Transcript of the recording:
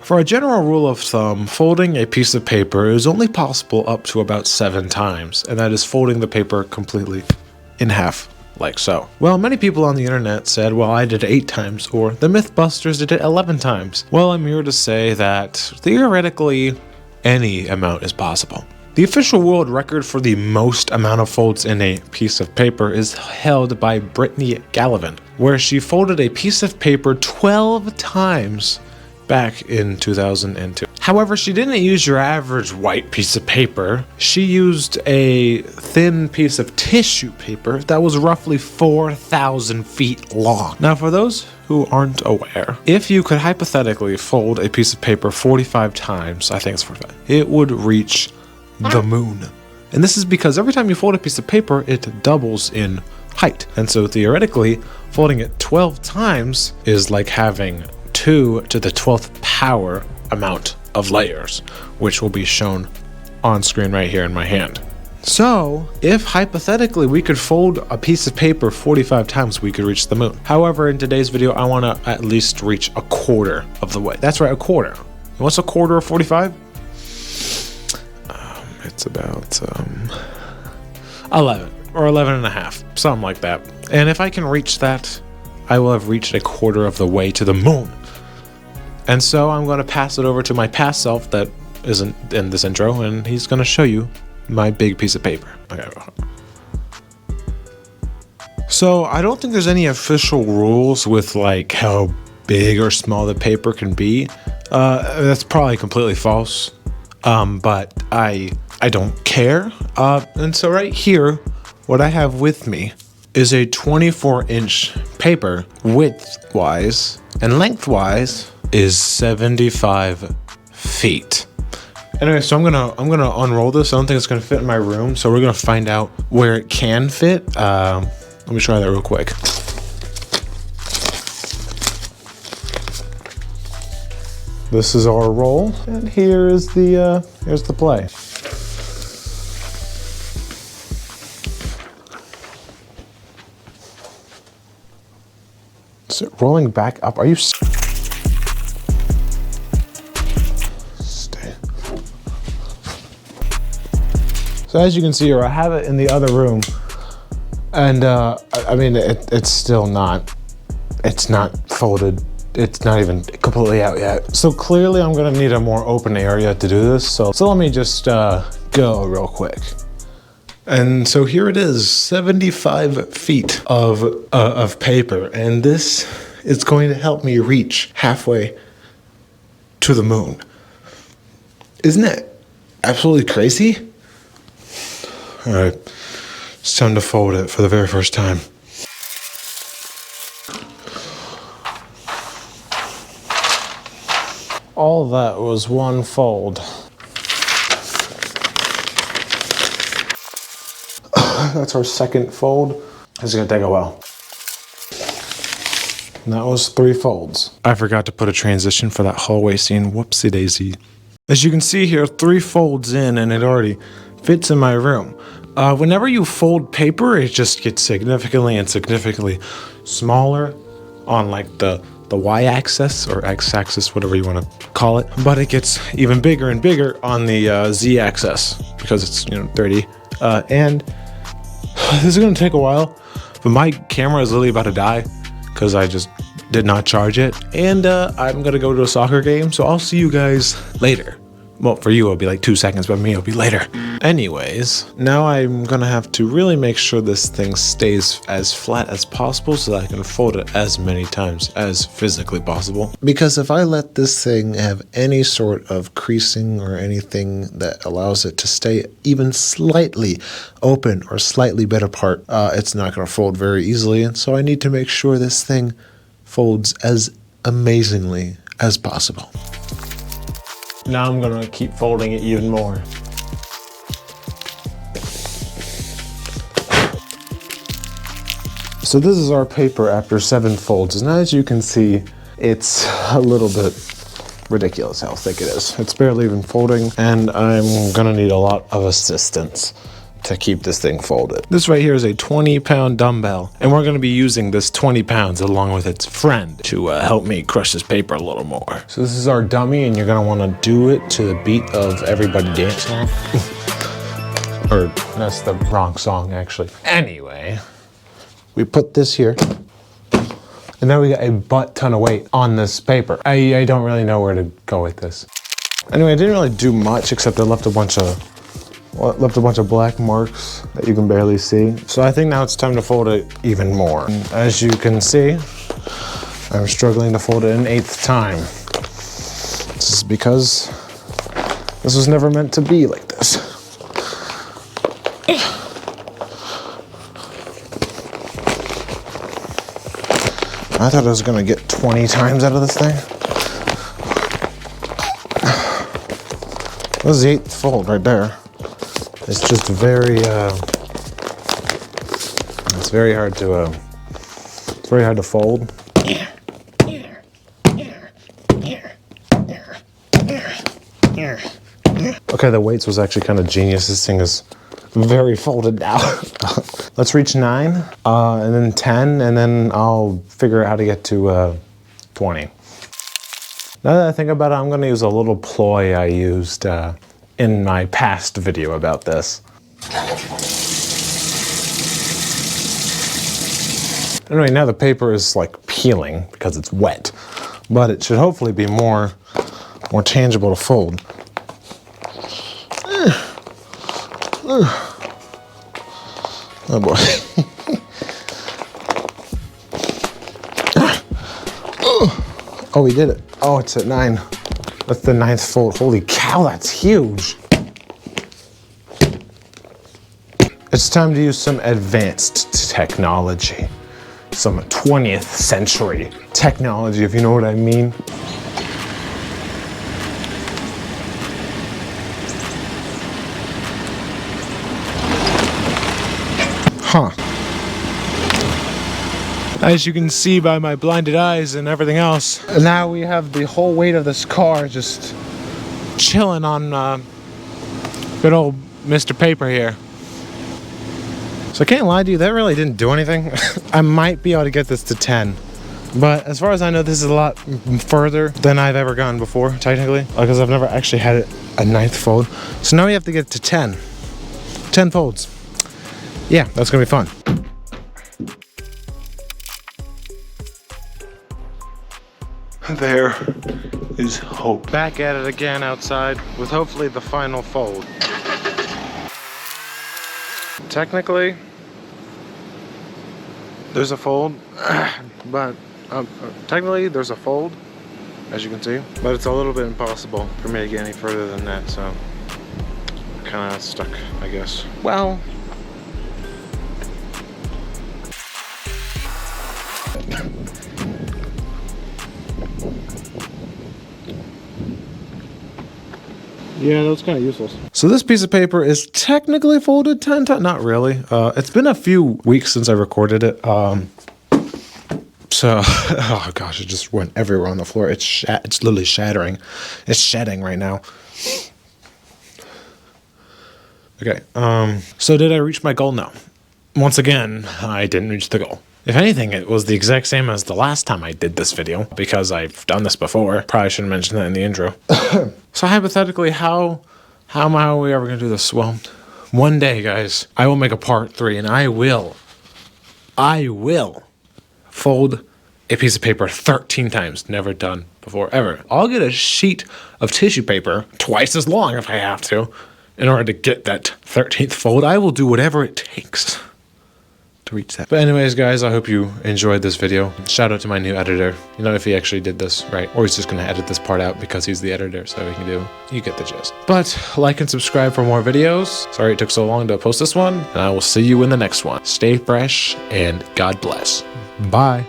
For a general rule of thumb, folding a piece of paper is only possible up to about 7 times, and that is folding the paper completely in half, like so. Well, many people on the internet said, well, I did it 8 times, or the Mythbusters did it 11 times. Well, I'm here to say that theoretically, any amount is possible. The official world record for the most amount of folds in a piece of paper is held by Brittany Gallivan, where she folded a piece of paper 12 times back in 2002. However, she didn't use your average white piece of paper. She used a thin piece of tissue paper that was roughly 4,000 feet long. Now, for those who aren't aware, if you could hypothetically fold a piece of paper 45 times, I think it's 45, it would reach the moon. And this is because every time you fold a piece of paper, it doubles in height. And so theoretically, folding it 12 times is like having 2 to the 12th power amount of layers, which will be shown on screen right here in my hand. So, if hypothetically we could fold a piece of paper 45 times, we could reach the moon. However, in today's video, I want to at least reach a quarter of the way. That's right, a quarter. And what's a quarter of 45? It's about 11 or 11 and a half, something like that. And if I can reach that, I will have reached a quarter of the way to the moon. And so I'm going to pass it over to my past self that isn't in this intro, and he's going to show you my big piece of paper. Okay. So I don't think there's any official rules with like how big or small the paper can be. That's probably completely false. But I don't care. And so right here, what I have with me is a 24-inch paper, width-wise and lengthwise is 75 feet. Anyway, so I'm gonna unroll this. I don't think it's gonna fit in my room, so we're gonna find out where it can fit. Let me try that real quick. This is our roll, and here's the play. Is it rolling back up? Are you? Stay. So as you can see here, I have it in the other room, and I mean it's still not. It's not folded. It's not even completely out yet. So clearly I'm gonna need a more open area to do this. So let me just go real quick. And so here it is, 75 feet of paper. And this is going to help me reach halfway to the moon. Isn't it absolutely crazy? All right, it's time to fold it for the very first time. All that was one fold. That's our second fold. This is gonna take a while. And that was 3 folds. I forgot to put a transition for that hallway scene. Whoopsie daisy. As you can see here, 3 folds in and it already fits in my room. Whenever you fold paper, it just gets significantly and significantly smaller on like the y-axis or x-axis, whatever you want to call it, but it gets even bigger and bigger on the z-axis because it's 30. And this is going to take a while, but my camera is literally about to die because I just did not charge it, and I'm going to go to a soccer game, so I'll see you guys later. Well, for you it'll be like 2 seconds, but me it'll be later. Anyways, now I'm gonna have to really make sure this thing stays as flat as possible so that I can fold it as many times as physically possible. Because if I let this thing have any sort of creasing or anything that allows it to stay even slightly open or slightly bit apart, it's not gonna fold very easily. And so I need to make sure this thing folds as amazingly as possible. Now I'm gonna keep folding it even more. So this is our paper after 7 folds, and as you can see, it's a little bit ridiculous how thick it is. It's barely even folding, and I'm gonna need a lot of assistance to keep this thing folded. This right here is a 20-pound dumbbell, and we're going to be using this 20 pounds along with its friend to help me crush this paper a little more. So this is our dummy, and you're going to want to do it to the beat of Everybody Dance Song. Or that's the wrong song, actually. Anyway, we put this here. And now we got a butt ton of weight on this paper. I don't really know where to go with this. Anyway, I didn't really do much except I left a bunch of black marks that you can barely see. So I think now it's time to fold it even more. And as you can see, I'm struggling to fold it an 8th time. This is because this was never meant to be like this. I thought I was gonna get 20 times out of this thing. That was the 8th fold right there. It's just very, it's very hard to fold. Okay, the weights was actually kind of genius. This thing is very folded now. Let's reach 9, and then 10, and then I'll figure out how to get to 20. Now that I think about it, I'm gonna use a little ploy I used in my past video about this. Anyway, now the paper is like peeling because it's wet, but it should hopefully be more tangible to fold. Oh boy. Oh, we did it. Oh, it's at 9. That's the 9th fold. Holy cow, that's huge. It's time to use some advanced technology. Some 20th century technology, if you know what I mean. Huh. As you can see by my blinded eyes and everything else, now we have the whole weight of this car just chilling on good old Mr. Paper here. So I can't lie to you, that really didn't do anything. I might be able to get this to 10. But as far as I know, this is a lot further than I've ever gone before, technically. Because I've never actually had it a 9th fold. So now we have to get to 10. 10 folds. Yeah, that's gonna be fun. There is hope. Back at it again outside with hopefully the final fold. Technically, there's a fold, but technically there's a fold, as you can see, but it's a little bit impossible for me to get any further than that, so I'm kind of stuck, I guess. Well, yeah, that was kind of useless. So this piece of paper is technically folded 10 times. Not really. It's been a few weeks since I recorded it. So, oh gosh, it just went everywhere on the floor. It's literally shattering. It's shedding right now. Okay, so did I reach my goal? No. Once again, I didn't reach the goal. If anything, it was the exact same as the last time I did this video, because I've done this before. Probably shouldn't mention that in the intro. So hypothetically, how are we ever gonna do this? Well, one day, guys, I will make a part 3, and I will fold a piece of paper 13 times. Never done before, ever. I'll get a sheet of tissue paper, twice as long if I have to, in order to get that 13th fold. I will do whatever it takes to reach that. But anyways, guys, I hope you enjoyed this video. Shout out to my new editor. You know, if he actually did this right, or he's just gonna edit this part out because he's the editor, so you get the gist. But like and subscribe for more videos. Sorry it took so long to post this one, and I will see you in the next one. Stay fresh, and God bless. Bye.